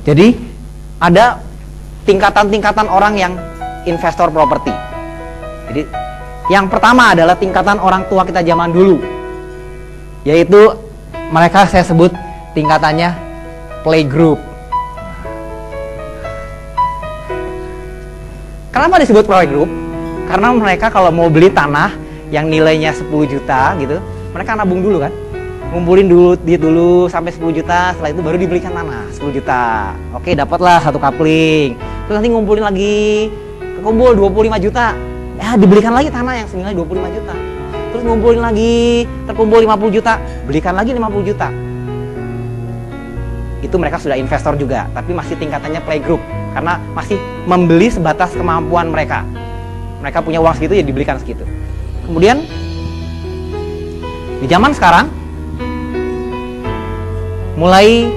Jadi ada tingkatan-tingkatan orang yang investor properti. Jadi yang pertama adalah tingkatan orang tua kita zaman dulu, yaitu mereka saya sebut tingkatannya playgroup. Kenapa disebut playgroup? Karena mereka kalau mau beli tanah yang nilainya 10 juta gitu, mereka nabung dulu kan, ngumpulin dulu sampai 10 juta, setelah itu baru dibelikan tanah 10 juta. Oke, dapatlah satu kapling. Terus nanti ngumpulin lagi, kekumpul 25 juta. Ya, dibelikan lagi tanah yang senilai 25 juta. Terus ngumpulin lagi, terkumpul 50 juta, belikan lagi 50 juta. Itu mereka sudah investor juga, tapi masih tingkatannya playgroup karena masih membeli sebatas kemampuan mereka. Mereka punya uang segitu ya dibelikan segitu. Kemudian di zaman sekarang mulai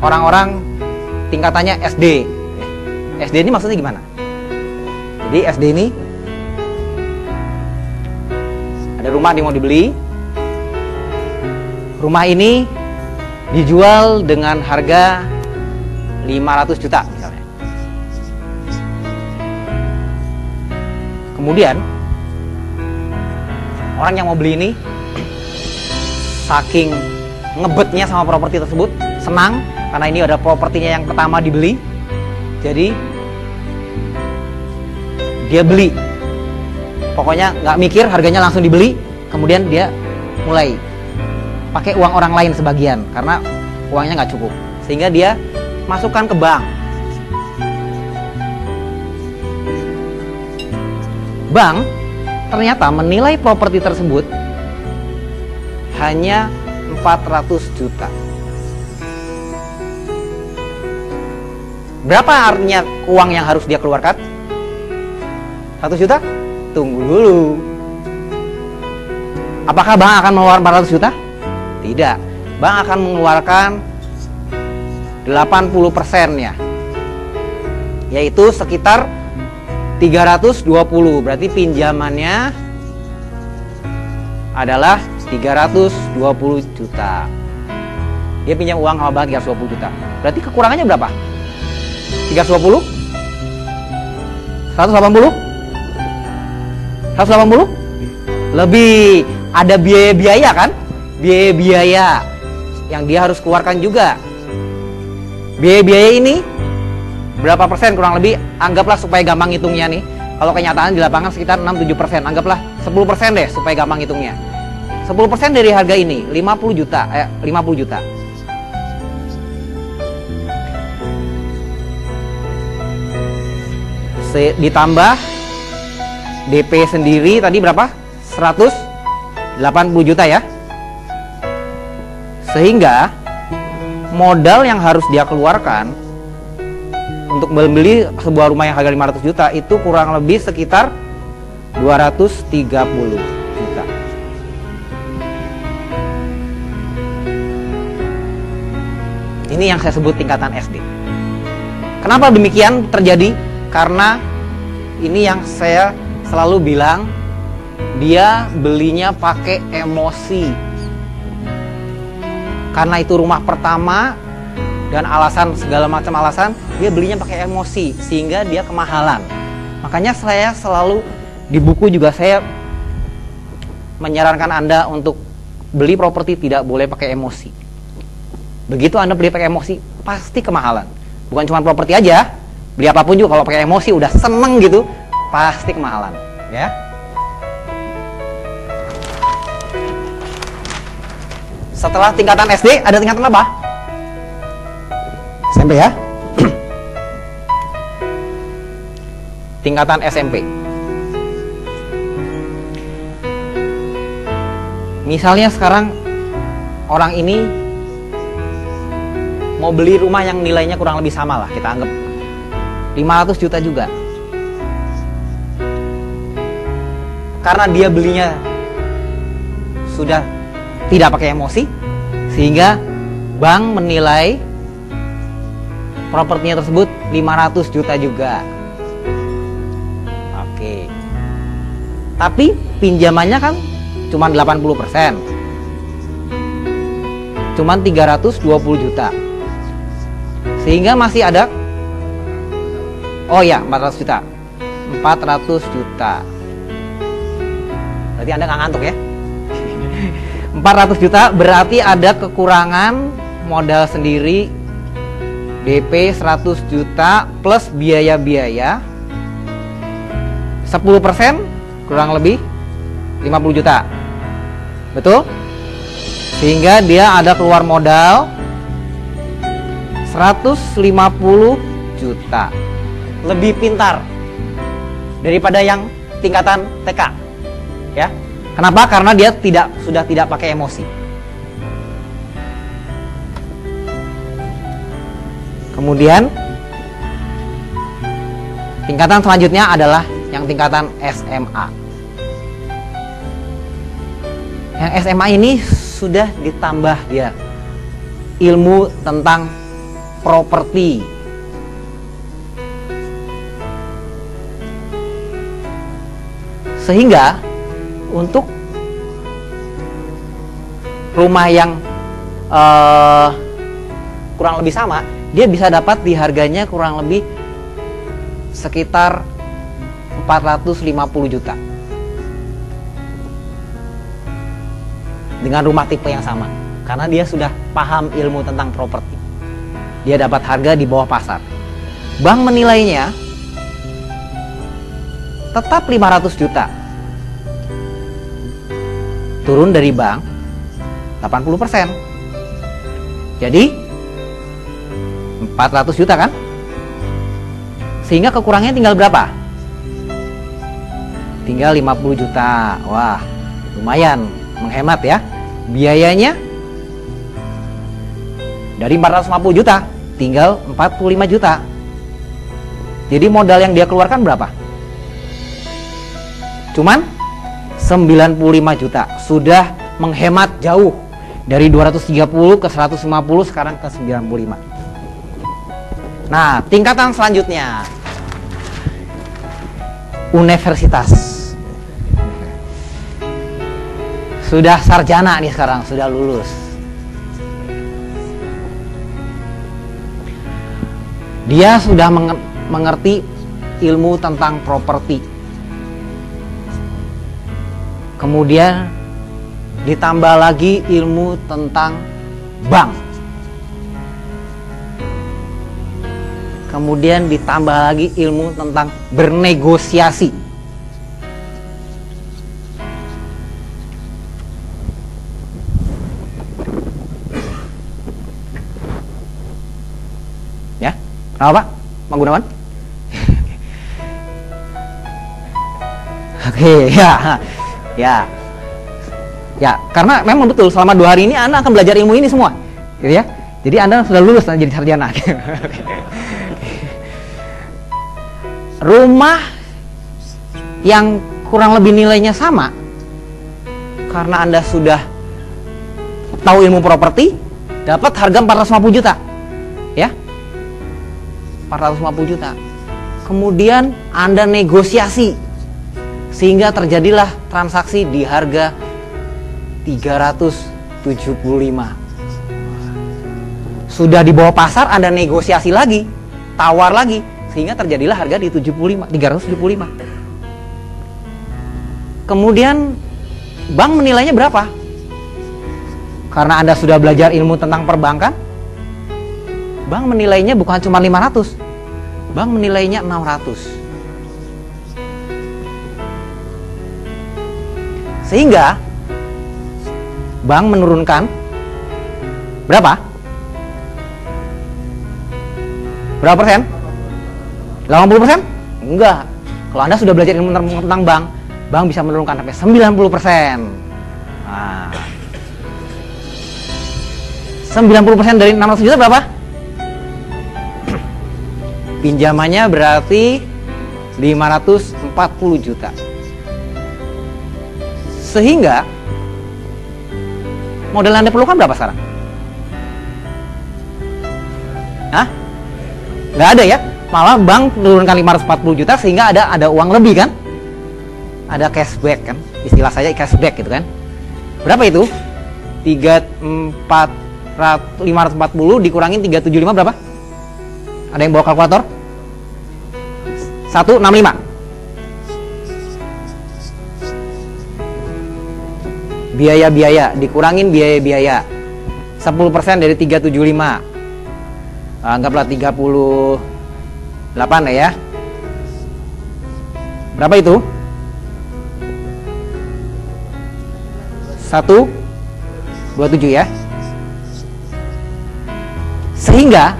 orang-orang tingkatannya SD. SD ini maksudnya gimana? Jadi SD ini ada rumah yang mau dibeli. Rumah ini dijual dengan harga 500 juta misalnya. Kemudian orang yang mau beli ini saking ngebetnya sama properti tersebut, senang karena ini ada propertinya yang pertama dibeli. Jadi dia beli, pokoknya nggak mikir, harganya langsung dibeli. Kemudian dia mulai pakai uang orang lain sebagian karena uangnya nggak cukup, sehingga dia masukkan ke bank. Bank ternyata menilai properti tersebut hanya 400 juta. Berapa artinya uang yang harus dia keluarkan? 100 juta? Tunggu dulu. Apakah bank akan mengeluarkan 400 juta? Tidak. Bank akan mengeluarkan 80%-nya, yaitu sekitar 320. Berarti pinjamannya adalah 320 juta. Dia pinjam uang sama bank 320 juta. Berarti kekurangannya berapa? 320? 180? 180? Lebih. Ada biaya-biaya kan? Biaya-biaya yang dia harus keluarkan juga. Biaya-biaya ini berapa persen kurang lebih? Anggaplah supaya gampang hitungnya nih. Kalau kenyataan di lapangan sekitar 6-7%. Anggaplah 10% deh supaya gampang hitungnya. 10% dari harga ini 50 juta. 50 juta. Ditambah DP sendiri tadi berapa? 180 juta ya. Sehingga modal yang harus dia keluarkan untuk membeli sebuah rumah yang harga 500 juta itu kurang lebih sekitar 230 juta. Ini yang saya sebut tingkatan SD. Kenapa demikian terjadi? Karena ini yang saya selalu bilang, dia belinya pakai emosi. Karena itu rumah pertama dan alasan segala macam alasan, dia belinya pakai emosi sehingga dia kemahalan. Makanya saya selalu di buku juga saya menyarankan Anda untuk beli properti tidak boleh pakai emosi. Begitu Anda beli pakai emosi, pasti kemahalan. Bukan cuma properti aja, beli apapun juga kalau pakai emosi udah seneng gitu, pasti kemahalan, ya. Setelah tingkatan SD, ada tingkatan apa? SMP ya. Tingkatan SMP. Misalnya sekarang orang ini mau beli rumah yang nilainya kurang lebih sama lah, kita anggap 500 juta juga. Karena dia belinya sudah tidak pakai emosi, sehingga bank menilai propertinya tersebut 500 juta juga. Oke. Tapi pinjamannya kan cuma 80%. Cuman 320 juta. Sehingga masih ada, oh ya, 400 juta. 400 juta. Berarti Anda nggak ngantuk ya? 400 juta berarti ada kekurangan modal sendiri DP 100 juta plus biaya-biaya 10% kurang lebih 50 juta. Betul? Sehingga dia ada keluar modal 150 juta. Lebih pintar daripada yang tingkatan TK. Ya. Kenapa? Karena dia sudah tidak pakai emosi. Kemudian tingkatan selanjutnya adalah yang tingkatan SMA. Yang SMA ini sudah ditambah dia ilmu tentang properti. Sehingga untuk rumah yang kurang lebih sama, dia bisa dapat di harganya kurang lebih sekitar 450 juta. Dengan rumah tipe yang sama. Karena dia sudah paham ilmu tentang properti. Dia dapat harga di bawah pasar. Bank menilainya tetap 500 juta. Turun dari bank 80%. Jadi 400 juta kan? Sehingga kekurangannya tinggal berapa? Tinggal 50 juta. Wah, lumayan menghemat ya. Biayanya dari 450 juta tinggal 45 juta. Jadi modal yang dia keluarkan berapa? Cuman 95 juta. Sudah menghemat jauh. Dari 230 ke 150, sekarang ke 95. Nah, tingkatan selanjutnya universitas. Sudah sarjana nih sekarang, sudah lulus. Dia sudah mengerti ilmu tentang properti. Kemudian ditambah lagi ilmu tentang bank. Kemudian ditambah lagi ilmu tentang bernegosiasi. Ya, kenapa Pak? Pak Gunawan? Oke, ya, karena memang betul selama 2 hari ini Anda akan belajar ilmu ini semua, gitu ya. Jadi Anda sudah lulus dan jadi sarjana. Rumah yang kurang lebih nilainya sama, karena Anda sudah tahu ilmu properti, dapat harga 450 juta, ya, 450 juta. Kemudian Anda negosiasi sehingga terjadilah transaksi di harga 375. Sudah di bawah pasar, Anda negosiasi lagi, tawar lagi, sehingga terjadilah harga di 375. Kemudian bank menilainya berapa? Karena Anda sudah belajar ilmu tentang perbankan, bank menilainya bukan cuma 500, bank menilainya 600. Sehingga bank menurunkan berapa? Berapa persen? 80%? Enggak. Kalau Anda sudah belajar ilmu tentang bank, bank bisa menurunkan sampai 90%. Nah, 90% dari 600 juta berapa? Pinjamannya berarti 540 juta. Sehingga modal Anda perlukan berapa sekarang? Hah? Nggak ada ya? Malah bank menurunkan 540 juta sehingga ada uang lebih kan? Ada cashback kan? Istilah saja cashback gitu kan? Berapa itu? 540 dikurangin 375 berapa? Ada yang bawa kalkulator? 165. Biaya-biaya, dikurangin biaya-biaya. 10% dari 375. Anggaplah 38 ya. Berapa itu? 127 ya. Sehingga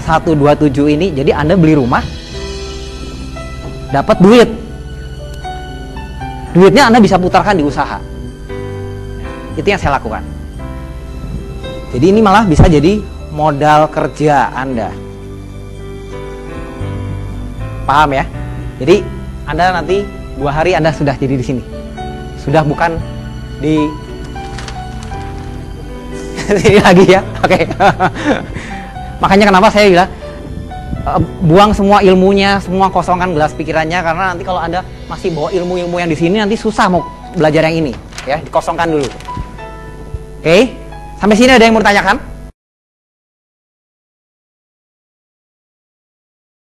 127 ini, jadi Anda beli rumah dapat duit. Duitnya Anda bisa putarkan di usaha. Itu yang saya lakukan. Jadi ini malah bisa jadi modal kerja Anda. Paham ya? Jadi Anda nanti 2 hari Anda sudah jadi di sini. Sudah bukan di sini lagi ya. Oke. Makanya kenapa saya bilang buang semua ilmunya, semua kosongkan gelas pikirannya, karena nanti kalau Anda masih bawa ilmu-ilmu yang di sini nanti susah mau belajar yang ini, ya. Dikosongkan dulu. Oke. Sampai sini ada yang mau ditanyakan?